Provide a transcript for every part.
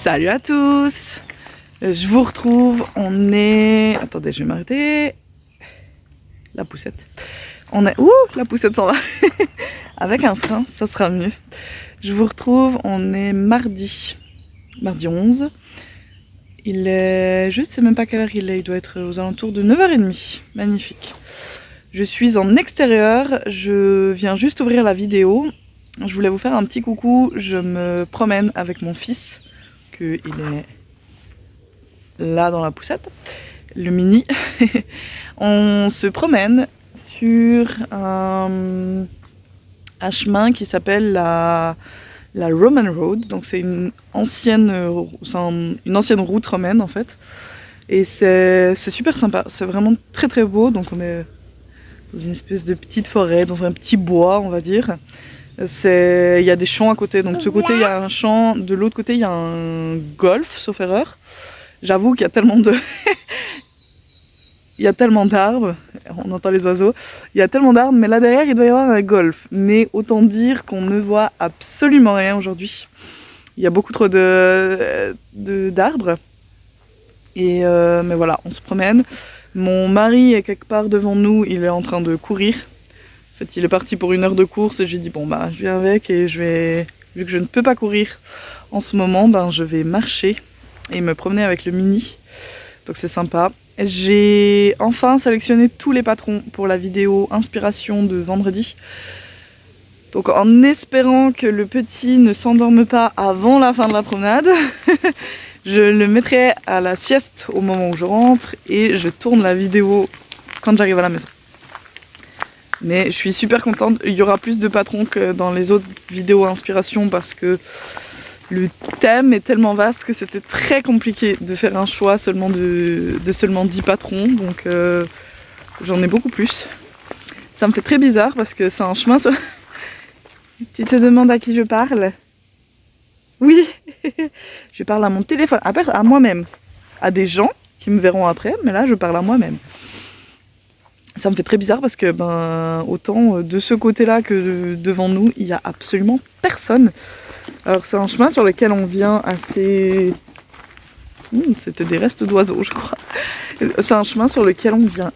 Salut à tous. Je vous retrouve, on est... Attendez, je vais m'arrêter. La poussette. On est... Ouh, la poussette s'en va. Avec un frein, ça sera mieux. Je vous retrouve, on est mardi 11. Il est... Je sais même pas quelle heure il est, il doit être aux alentours de 9h30. Magnifique. Je suis en extérieur, je viens juste ouvrir la vidéo. Je voulais vous faire un petit coucou, je me promène avec mon fils, qu'il est là dans la poussette, le mini. On se promène sur un chemin qui s'appelle la Roman Road, donc c'est une ancienne route romaine en fait. Et c'est super sympa, c'est vraiment très très beau, donc on est dans une espèce de petite forêt, dans un petit bois on va dire. Il y a des champs à côté, donc de ce côté il y a un champ, de l'autre côté il y a un golf, sauf erreur. J'avoue qu'il y a tellement de... il y a tellement d'arbres, on entend les oiseaux, il y a tellement d'arbres, mais là derrière il doit y avoir un golf. Mais autant dire qu'on ne voit absolument rien aujourd'hui. Il y a beaucoup trop d'arbres. Mais voilà, on se promène. Mon mari est quelque part devant nous, il est en train de courir. En fait, il est parti pour 1 heure de course et j'ai dit bon bah je viens avec et vu que je ne peux pas courir en ce moment, ben je vais marcher et me promener avec le mini. Donc c'est sympa. J'ai enfin sélectionné tous les patrons pour la vidéo inspiration de vendredi. Donc en espérant que le petit ne s'endorme pas avant la fin de la promenade, je le mettrai à la sieste au moment où je rentre et je tourne la vidéo quand j'arrive à la maison. Mais je suis super contente, il y aura plus de patrons que dans les autres vidéos inspiration parce que le thème est tellement vaste que c'était très compliqué de faire un choix seulement de seulement 10 patrons, donc j'en ai beaucoup plus. Ça me fait très bizarre parce que c'est un chemin sur... Tu te demandes à qui je parle? Oui. Je parle à mon téléphone, à moi-même, à des gens qui me verront après, mais là je parle à moi-même. Ça me fait très bizarre parce que autant de ce côté-là que devant nous, il n'y a absolument personne. Alors c'est un chemin sur lequel on vient assez... C'était des restes d'oiseaux je crois. C'est un chemin sur lequel on vient,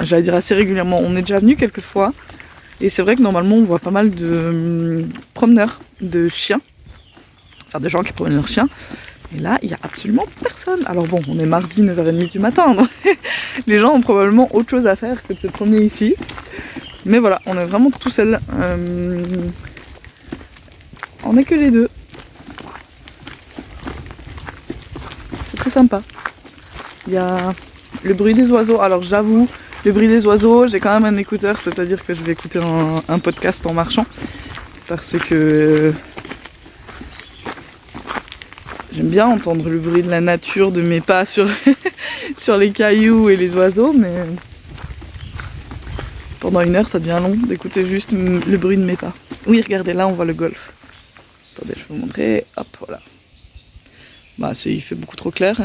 j'allais dire assez régulièrement. On est déjà venu quelques fois. Et c'est vrai que normalement on voit pas mal de promeneurs, de chiens. Enfin de gens qui promènent leurs chiens. Et là, il n'y a absolument personne. Alors bon, on est mardi 9h30 du matin, donc les gens ont probablement autre chose à faire que de se promener ici. Mais voilà, on est vraiment tout seul. On n'est que les deux. C'est très sympa. Il y a le bruit des oiseaux. Alors j'avoue, le bruit des oiseaux, j'ai quand même un écouteur, c'est-à-dire que je vais écouter un podcast en marchant. Parce que... j'aime bien entendre le bruit de la nature, de mes pas sur les cailloux et les oiseaux, mais pendant 1 heure ça devient long d'écouter juste le bruit de mes pas. Oui, regardez, là on voit le golf. Attendez, je vais vous montrer. Hop, voilà. Bah, il fait beaucoup trop clair.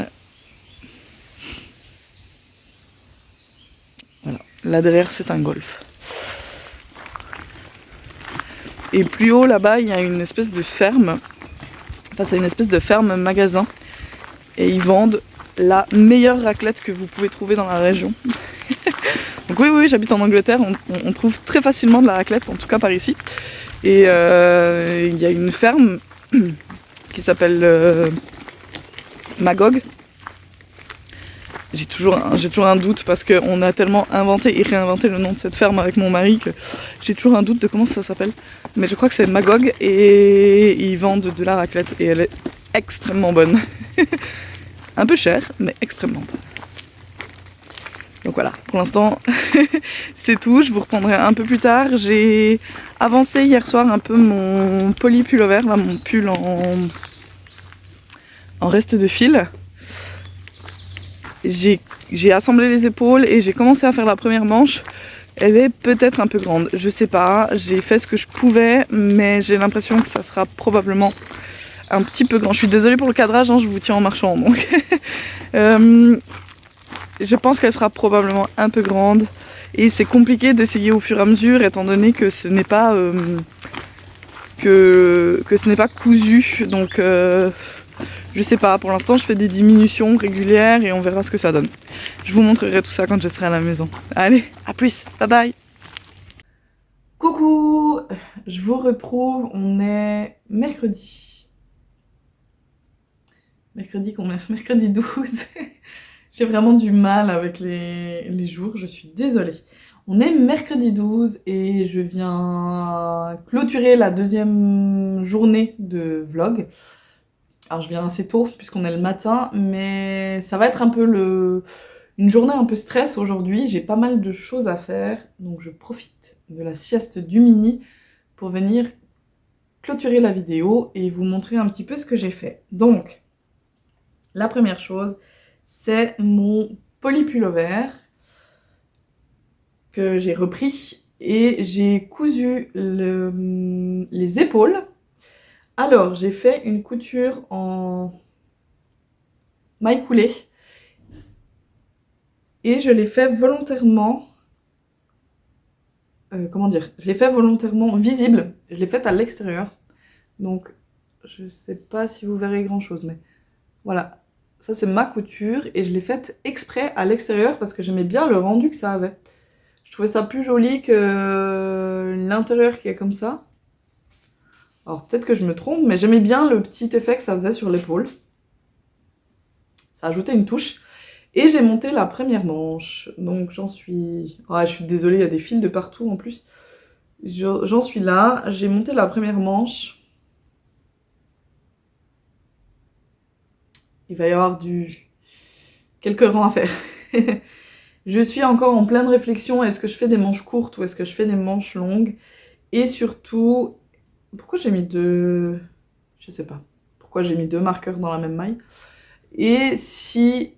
Voilà, là derrière c'est un golf. Et plus haut là-bas, il y a une espèce de ferme. Enfin, c'est une espèce de ferme magasin et ils vendent la meilleure raclette que vous pouvez trouver dans la région. Donc oui, j'habite en Angleterre, on trouve très facilement de la raclette, en tout cas par ici. Et il y a une ferme qui s'appelle Magog. J'ai toujours un doute parce qu'on a tellement inventé et réinventé le nom de cette ferme avec mon mari que j'ai toujours un doute de comment ça s'appelle. Mais je crois que c'est Magog et ils vendent de la raclette et elle est extrêmement bonne. Un peu chère, mais extrêmement bonne. Donc voilà, pour l'instant c'est tout, je vous reprendrai un peu plus tard. J'ai avancé hier soir un peu mon poly-pullover, là mon pull en reste de fil. J'ai assemblé les épaules et j'ai commencé à faire la première manche. Elle est peut-être un peu grande, je sais pas. J'ai fait ce que je pouvais, mais j'ai l'impression que ça sera probablement un petit peu grand. Je suis désolée pour le cadrage, hein, je vous tiens en marchant. Donc je pense qu'elle sera probablement un peu grande. Et c'est compliqué d'essayer au fur et à mesure, étant donné que ce n'est pas cousu. Donc Je sais pas, pour l'instant je fais des diminutions régulières et on verra ce que ça donne. Je vous montrerai tout ça quand je serai à la maison. Allez, à plus, bye bye. Coucou, je vous retrouve, on est mercredi. Mercredi combien? Mercredi 12. J'ai vraiment du mal avec les jours, je suis désolée. On est mercredi 12 et je viens clôturer la deuxième journée de vlog. Alors je viens assez tôt puisqu'on est le matin, mais ça va être un peu une journée un peu stress aujourd'hui. J'ai pas mal de choses à faire, donc je profite de la sieste du mini pour venir clôturer la vidéo et vous montrer un petit peu ce que j'ai fait. Donc, la première chose, c'est mon polypullover que j'ai repris et j'ai cousu les épaules. Alors, j'ai fait une couture en maille coulée et je l'ai fait volontairement, comment dire, je l'ai fait volontairement visible, je l'ai faite à l'extérieur, donc je sais pas si vous verrez grand chose, mais voilà, ça c'est ma couture et je l'ai faite exprès à l'extérieur parce que j'aimais bien le rendu que ça avait. Je trouvais ça plus joli que l'intérieur qui est comme ça. Alors peut-être que je me trompe, mais j'aimais bien le petit effet que ça faisait sur l'épaule. Ça ajoutait une touche. Et j'ai monté la première manche. Donc j'en suis... Ah, je suis désolée, il y a des fils de partout en plus. J'en suis là. J'ai monté la première manche. Il va y avoir quelques rangs à faire. Je suis encore en pleine réflexion. Est-ce que je fais des manches courtes ou est-ce que je fais des manches longues? Et surtout... Pourquoi j'ai mis deux... Je sais pas. Pourquoi j'ai mis deux marqueurs dans la même maille? Et si...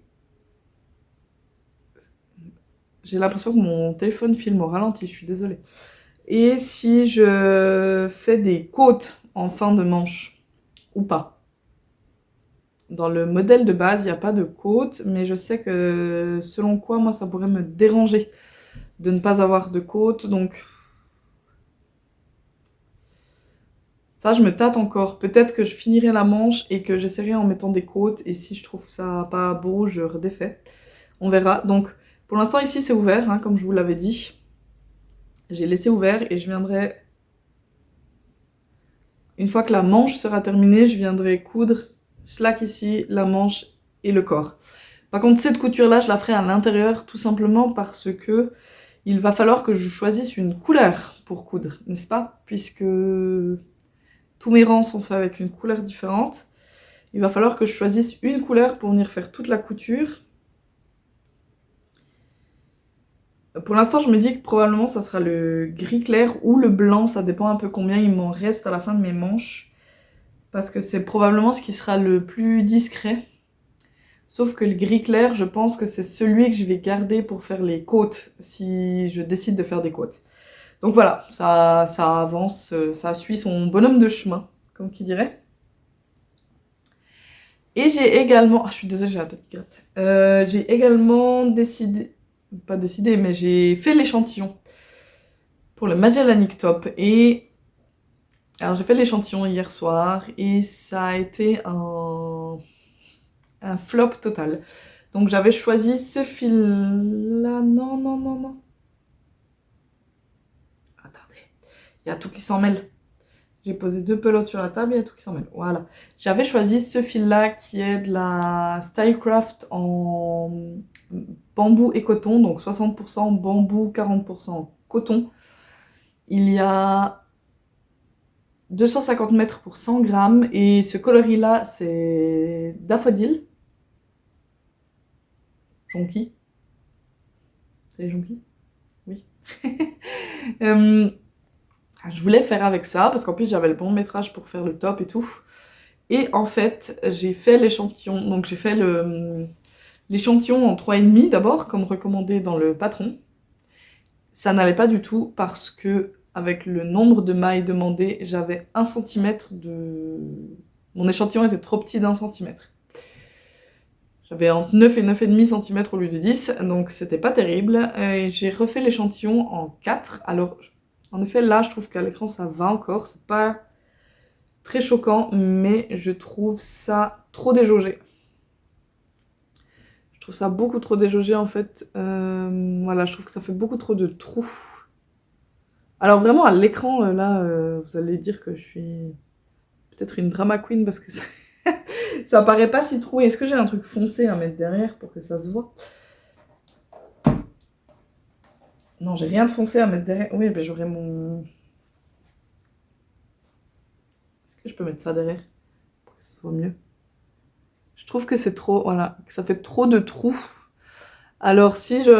J'ai l'impression que mon téléphone filme au ralenti, je suis désolée. Et si je fais des côtes en fin de manche, ou pas. Dans le modèle de base, il n'y a pas de côtes, mais je sais que selon quoi, moi, ça pourrait me déranger de ne pas avoir de côtes, donc... Ça, je me tâte encore. Peut-être que je finirai la manche et que j'essaierai en mettant des côtes, et si je trouve ça pas beau, je redéfais. On verra. Donc, pour l'instant, ici, c'est ouvert, hein, comme je vous l'avais dit. J'ai laissé ouvert et je viendrai... Une fois que la manche sera terminée, je viendrai coudre slack ici, la manche et le corps. Par contre, cette couture-là, je la ferai à l'intérieur, tout simplement parce que il va falloir que je choisisse une couleur pour coudre, n'est-ce pas? Puisque tous mes rangs sont faits avec une couleur différente. Il va falloir que je choisisse une couleur pour venir faire toute la couture. Pour l'instant, je me dis que probablement ça sera le gris clair ou le blanc, ça dépend un peu combien il m'en reste à la fin de mes manches. Parce que c'est probablement ce qui sera le plus discret. Sauf que le gris clair, je pense que c'est celui que je vais garder pour faire les côtes, si je décide de faire des côtes. Donc voilà, ça avance, ça suit son bonhomme de chemin, comme qui dirait. Et j'ai également... Ah, je suis désolée, j'ai la tête qui gratte. J'ai également décidé... Pas décidé, mais j'ai fait l'échantillon pour le Magellanic Top. Et... Alors j'ai fait l'échantillon hier soir et ça a été un flop total. Donc j'avais choisi ce fil-là. Non, non, non, non. Attendez, il y a tout qui s'en mêle. J'ai posé deux pelotes sur la table, il y a tout qui s'en mêle. Voilà. J'avais choisi ce fil-là qui est de la Stylecraft en bambou et coton. Donc 60% bambou, 40% coton. Il y a 250 mètres pour 100 grammes. Et ce coloris-là, c'est daffodil. Jonquille. C'est les jonquilles? Oui. Je voulais faire avec ça, parce qu'en plus j'avais le bon métrage pour faire le top et tout. Et en fait, j'ai fait l'échantillon. Donc j'ai fait l'échantillon en 3,5 d'abord, comme recommandé dans le patron. Ça n'allait pas du tout, parce que avec le nombre de mailles demandées, j'avais 1 cm de... Mon échantillon était trop petit d'1 cm. J'avais entre 9 et 9,5 cm au lieu de 10, donc c'était pas terrible. J'ai refait l'échantillon en 4. Alors, en effet, là, je trouve qu'à l'écran, ça va encore. C'est pas très choquant, mais je trouve ça trop déjaugé. Je trouve ça beaucoup trop déjaugé en fait. Voilà, je trouve que ça fait beaucoup trop de trous. Alors vraiment à l'écran, là, vous allez dire que je suis peut-être une drama queen parce que ça paraît pas si troué. Est-ce que j'ai un truc foncé à mettre derrière pour que ça se voit? Non, j'ai rien de foncé à mettre derrière. Oui, ben j'aurais mon... Est-ce que je peux mettre ça derrière pour que ça soit mieux? Je trouve que c'est trop... Voilà, que ça fait trop de trous. Alors si j'ai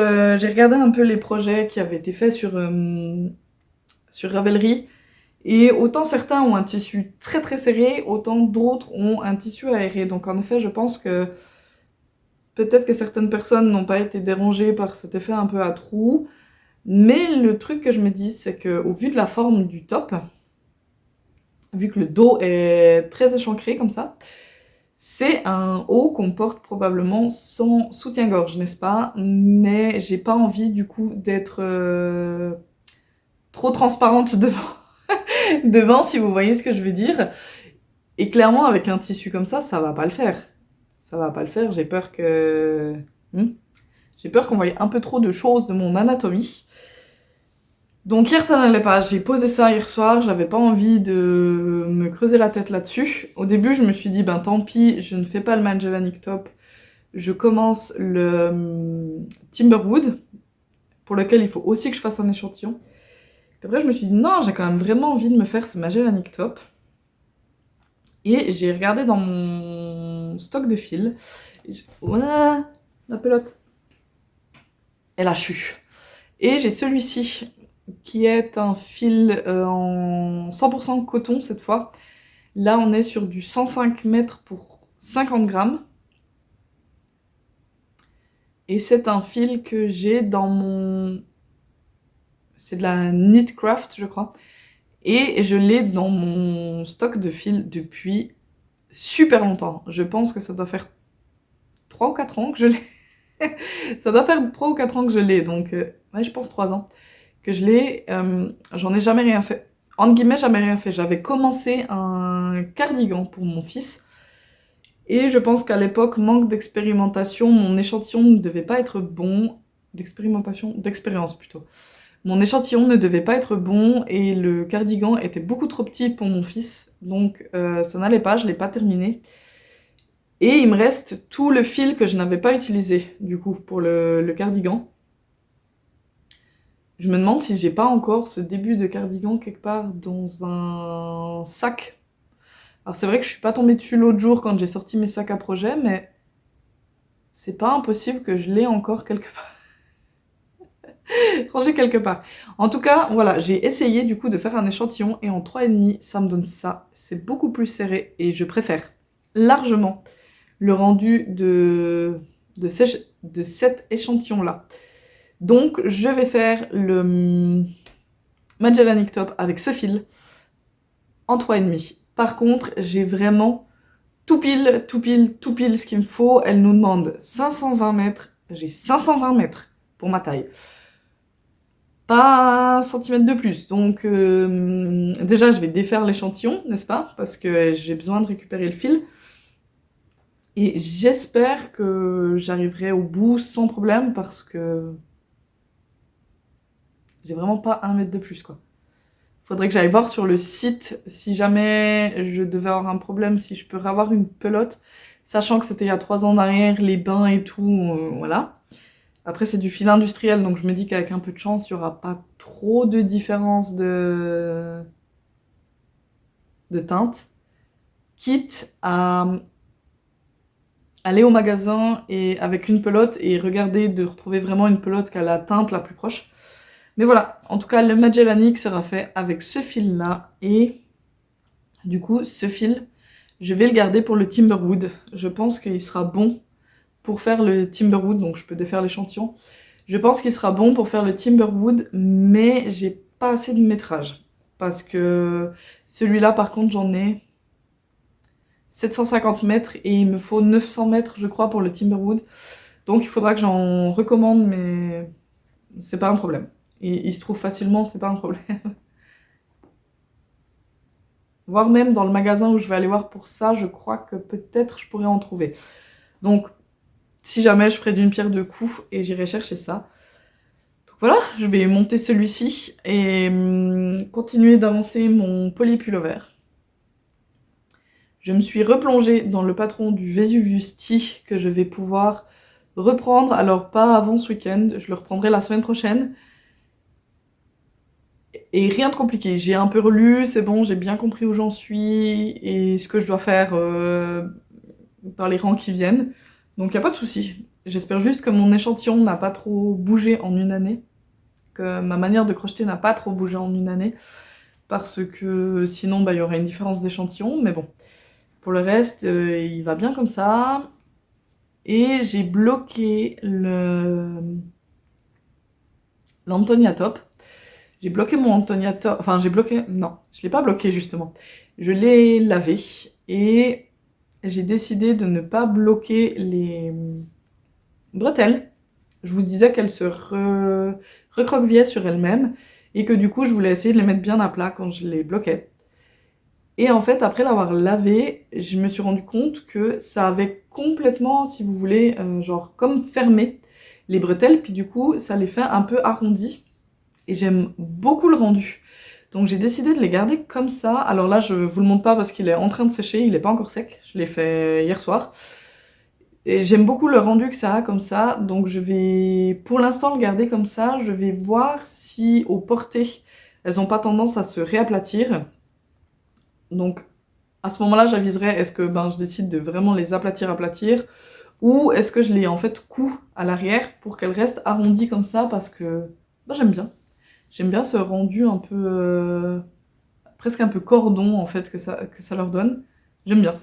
regardé un peu les projets qui avaient été faits sur Ravelry, et autant certains ont un tissu très très serré, autant d'autres ont un tissu aéré. Donc en effet, je pense que peut-être que certaines personnes n'ont pas été dérangées par cet effet un peu à trous, mais le truc que je me dis, c'est qu'au vu de la forme du top, vu que le dos est très échancré comme ça, c'est un haut qu'on porte probablement sans soutien-gorge, n'est-ce pas? Mais j'ai pas envie du coup d'être trop transparente devant, si vous voyez ce que je veux dire. Et clairement, avec un tissu comme ça va pas le faire. Ça va pas le faire, j'ai peur que... J'ai peur qu'on voie un peu trop de choses de mon anatomie. Donc hier ça n'allait pas, j'ai posé ça hier soir, j'avais pas envie de me creuser la tête là-dessus. Au début je me suis dit ben tant pis, je ne fais pas le Magellanic Top, je commence le Timberwood, pour lequel il faut aussi que je fasse un échantillon. Et après je me suis dit non, j'ai quand même vraiment envie de me faire ce Magellanic Top. Et j'ai regardé dans mon stock de fils, ouais, la pelote, elle a chu. Et j'ai celui-ci, qui est un fil en 100% coton cette fois. Là, on est sur du 105 mètres pour 50 grammes. Et c'est un fil que j'ai dans mon... C'est de la Knitcraft, je crois. Et je l'ai dans mon stock de fils depuis super longtemps. Je pense que ça doit faire 3 ou 4 ans que je l'ai. Ça doit faire 3 ou 4 ans que je l'ai, donc ouais, je pense 3 ans que je l'ai. J'en ai jamais rien fait. Entre guillemets, jamais rien fait. J'avais commencé un cardigan pour mon fils. Et je pense qu'à l'époque, manque d'expérimentation, mon échantillon ne devait pas être bon. D'expérience plutôt. Mon échantillon ne devait pas être bon et le cardigan était beaucoup trop petit pour mon fils. Donc ça n'allait pas, je l'ai pas terminé. Et il me reste tout le fil que je n'avais pas utilisé, du coup, pour le cardigan. Je me demande si j'ai pas encore ce début de cardigan quelque part dans un sac. Alors c'est vrai que je suis pas tombée dessus l'autre jour quand j'ai sorti mes sacs à projet, mais c'est pas impossible que je l'ai encore quelque part. Rangé quelque part. En tout cas, voilà, j'ai essayé du coup de faire un échantillon et en 3,5, ça me donne ça. C'est beaucoup plus serré et je préfère largement le rendu de cet échantillon-là. Donc, je vais faire le Magellanic Top avec ce fil en 3,5. Par contre, j'ai vraiment tout pile ce qu'il me faut. Elle nous demande 520 mètres. J'ai 520 mètres pour ma taille. Pas un centimètre de plus. Donc, déjà, je vais défaire l'échantillon, n'est-ce pas? Parce que j'ai besoin de récupérer le fil. Et j'espère que j'arriverai au bout sans problème parce que j'ai vraiment pas 1 mètre de plus, quoi. Faudrait que j'aille voir sur le site si jamais je devais avoir un problème, si je peux avoir une pelote, sachant que c'était il y a 3 ans en arrière, les bains et tout, voilà. Après, c'est du fil industriel, donc je me dis qu'avec un peu de chance, il n'y aura pas trop de différence de teinte. Quitte à aller au magasin et avec une pelote et regarder de retrouver vraiment une pelote qui a la teinte la plus proche. Mais voilà, en tout cas, le Magellanic sera fait avec ce fil-là. Et du coup, ce fil, je vais le garder pour le Timberwood. Je pense qu'il sera bon pour faire le Timberwood, donc je peux défaire l'échantillon. Je pense qu'il sera bon pour faire le Timberwood, mais j'ai pas assez de métrage. Parce que celui-là, par contre, j'en ai 750 mètres et il me faut 900 mètres, je crois, pour le Timberwood. Donc il faudra que j'en recommande, mais c'est pas un problème. Il se trouve facilement, c'est pas un problème. voire même dans le magasin où je vais aller voir pour ça, je crois que peut-être je pourrais en trouver. Donc, si jamais, je ferai d'une pierre deux coups et j'irai chercher ça. Donc voilà, je vais monter celui-ci et continuer d'avancer mon polypullover. Je me suis replongée dans le patron du Vesuvius Tea que je vais pouvoir reprendre, alors pas avant ce week-end, je le reprendrai la semaine prochaine. Et rien de compliqué, j'ai un peu relu, c'est bon, j'ai bien compris où j'en suis et ce que je dois faire dans les rangs qui viennent. Donc y a pas de souci. J'espère juste que mon échantillon n'a pas trop bougé en une année, que ma manière de crocheter n'a pas trop bougé en une année, parce que sinon bah, y aurait une différence d'échantillon, mais bon. Pour le reste, il va bien comme ça. Et j'ai bloqué l'Antonia Top. J'ai bloqué mon Antonia Top, enfin j'ai bloqué, non, je l'ai pas bloqué justement. Je l'ai lavé et j'ai décidé de ne pas bloquer les bretelles. Je vous disais qu'elles se recroquevillaient sur elles-mêmes et que du coup je voulais essayer de les mettre bien à plat quand je les bloquais. Et en fait, après l'avoir lavé, je me suis rendu compte que ça avait complètement, si vous voulez, genre comme fermé les bretelles, puis du coup ça les fait un peu arrondies. Et j'aime beaucoup le rendu. Donc j'ai décidé de les garder comme ça. Alors là, je vous le montre pas parce qu'il est en train de sécher, il est pas encore sec. Je l'ai fait hier soir. Et j'aime beaucoup le rendu que ça a comme ça. Donc je vais pour l'instant le garder comme ça. Je vais voir si au porté, elles ont pas tendance à se réaplatir. Donc à ce moment-là, j'aviserai est-ce que je décide de vraiment les aplatir, ou est-ce que je les en fait couds à l'arrière pour qu'elles restent arrondies comme ça parce que j'aime bien. J'aime bien ce rendu un peu... presque un peu cordon, en fait, que ça leur donne. J'aime bien.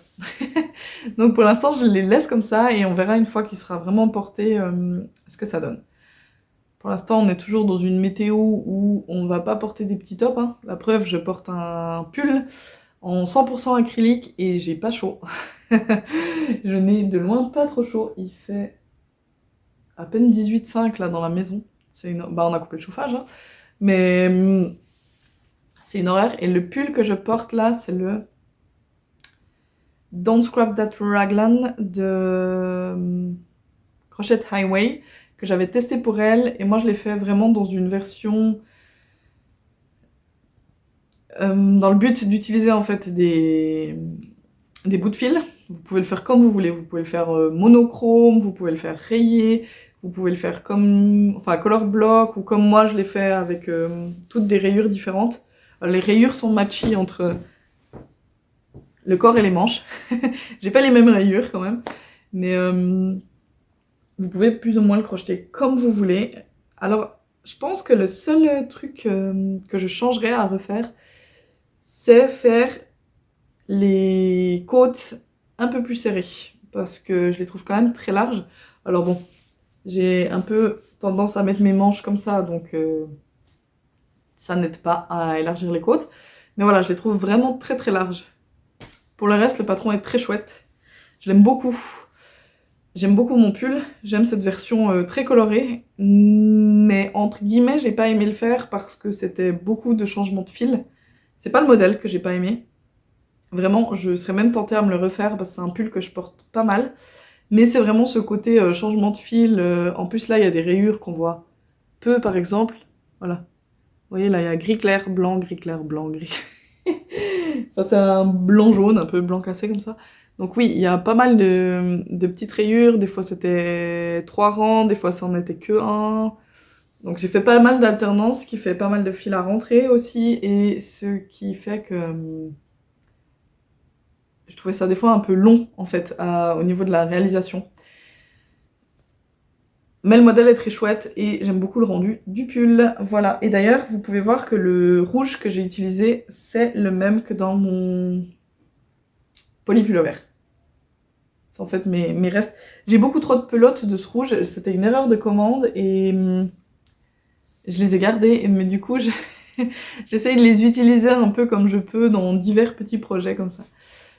Donc pour l'instant, je les laisse comme ça, et on verra une fois qu'il sera vraiment porté ce que ça donne. Pour l'instant, on est toujours dans une météo où on va pas porter des petits tops. Hein. La preuve, je porte un pull en 100% acrylique, et j'ai pas chaud. Je n'ai de loin pas trop chaud. Il fait à peine 18,5 là dans la maison. On a coupé le chauffage, hein. Mais c'est une horreur. Et le pull que je porte là, c'est le Don't Scrap That Raglan de Crochet Highway, que j'avais testé pour elle. Et moi, je l'ai fait vraiment dans une version... dans le but d'utiliser en fait des bouts de fil. Vous pouvez le faire comme vous voulez. Vous pouvez le faire monochrome, vous pouvez le faire rayé, vous pouvez le faire comme, enfin, color block, ou comme moi je l'ai fait avec toutes des rayures différentes. Les rayures sont matchy entre le corps et les manches. J'ai pas les mêmes rayures quand même, mais vous pouvez plus ou moins le crocheter comme vous voulez. Alors, je pense que le seul truc que je changerais à refaire, c'est faire les côtes un peu plus serrées, parce que je les trouve quand même très larges. Alors bon, j'ai un peu tendance à mettre mes manches comme ça, donc ça n'aide pas à élargir les côtes. Mais voilà, je les trouve vraiment très très larges. Pour le reste, le patron est très chouette. Je l'aime beaucoup. J'aime beaucoup mon pull. J'aime cette version très colorée. Mais entre guillemets, j'ai pas aimé le faire parce que c'était beaucoup de changements de fil. C'est pas le modèle que j'ai pas aimé. Vraiment, je serais même tentée à me le refaire parce que c'est un pull que je porte pas mal. Mais c'est vraiment ce côté changement de fil. En plus, là, il y a des rayures qu'on voit peu, par exemple. Voilà. Vous voyez, là, il y a gris clair, blanc, gris. Enfin, c'est un blanc-jaune, un peu blanc cassé comme ça. Donc oui, il y a pas mal de petites rayures. Des fois, c'était 3 rangs, des fois, ça en était que 1. Donc j'ai fait pas mal d'alternance, ce qui fait pas mal de fil à rentrer aussi. Et ce qui fait que... je trouvais ça des fois un peu long, en fait, au niveau de la réalisation. Mais le modèle est très chouette et j'aime beaucoup le rendu du pull. Voilà. Et d'ailleurs, vous pouvez voir que le rouge que j'ai utilisé, c'est le même que dans mon polypullover. C'est en fait mes restes. J'ai beaucoup trop de pelotes de ce rouge. C'était une erreur de commande et je les ai gardées. Mais du coup, j'essaye de les utiliser un peu comme je peux dans divers petits projets comme ça.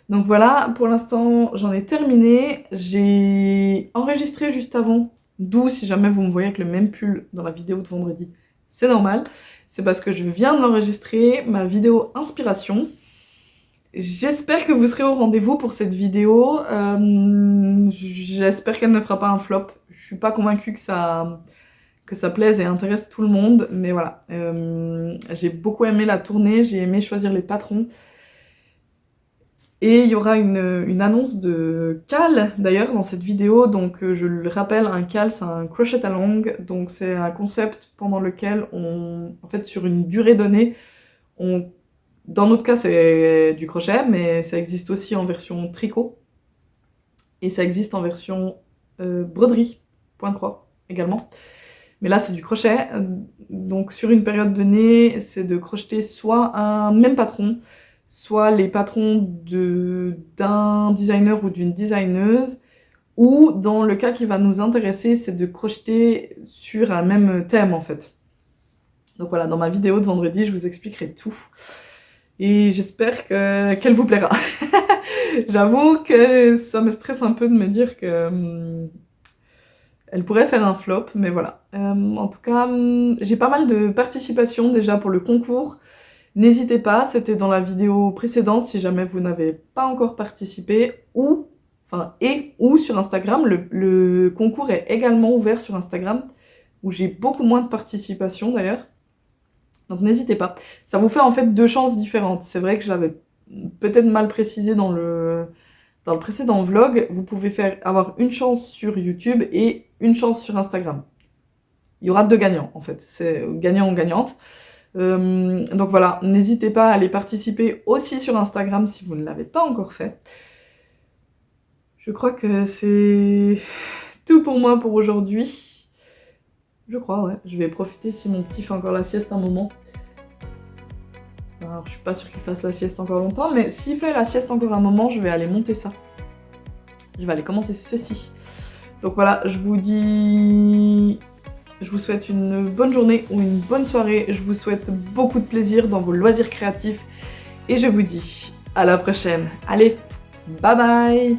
Donc voilà, pour l'instant, j'en ai terminé. J'ai enregistré juste avant. D'où, si jamais vous me voyez avec le même pull dans la vidéo de vendredi, c'est normal. C'est parce que je viens de l'enregistrer, ma vidéo inspiration. J'espère que vous serez au rendez-vous pour cette vidéo. J'espère qu'elle ne fera pas un flop. Je suis pas convaincue que ça plaise et intéresse tout le monde, mais voilà. J'ai beaucoup aimé la tournée, j'ai aimé choisir les patrons. Et il y aura une annonce de Cal d'ailleurs dans cette vidéo, donc je le rappelle, un Cal c'est un crochet along, donc c'est un concept pendant lequel en fait sur une durée donnée, dans notre cas c'est du crochet, mais ça existe aussi en version tricot, et ça existe en version broderie, point croix également. Mais là c'est du crochet, donc sur une période donnée, c'est de crocheter soit un même patron, soit les patrons d'un designer ou d'une designeuse, ou dans le cas qui va nous intéresser, c'est de crocheter sur un même thème en fait. Donc voilà, dans ma vidéo de vendredi, je vous expliquerai tout. Et j'espère qu'elle vous plaira. J'avoue que ça me stresse un peu de me dire que elle pourrait faire un flop, mais voilà. En tout cas, j'ai pas mal de participation déjà pour le concours. N'hésitez pas, c'était dans la vidéo précédente si jamais vous n'avez pas encore participé, ou sur Instagram. Le concours est également ouvert sur Instagram, où j'ai beaucoup moins de participation d'ailleurs. Donc n'hésitez pas. Ça vous fait en fait 2 chances différentes. C'est vrai que j'avais peut-être mal précisé dans le précédent vlog. Vous pouvez avoir une chance sur YouTube et une chance sur Instagram. Il y aura 2 gagnants en fait. C'est gagnant ou gagnante. Donc voilà, n'hésitez pas à aller participer aussi sur Instagram si vous ne l'avez pas encore fait. Je crois que c'est tout pour moi pour aujourd'hui. Je crois, ouais. Je vais profiter si mon petit fait encore la sieste un moment. Alors, je suis pas sûre qu'il fasse la sieste encore longtemps, mais s'il fait la sieste encore un moment, je vais aller monter ça. Je vais aller commencer ceci. Donc voilà, je vous souhaite une bonne journée ou une bonne soirée. Je vous souhaite beaucoup de plaisir dans vos loisirs créatifs. Et je vous dis à la prochaine. Allez, bye bye!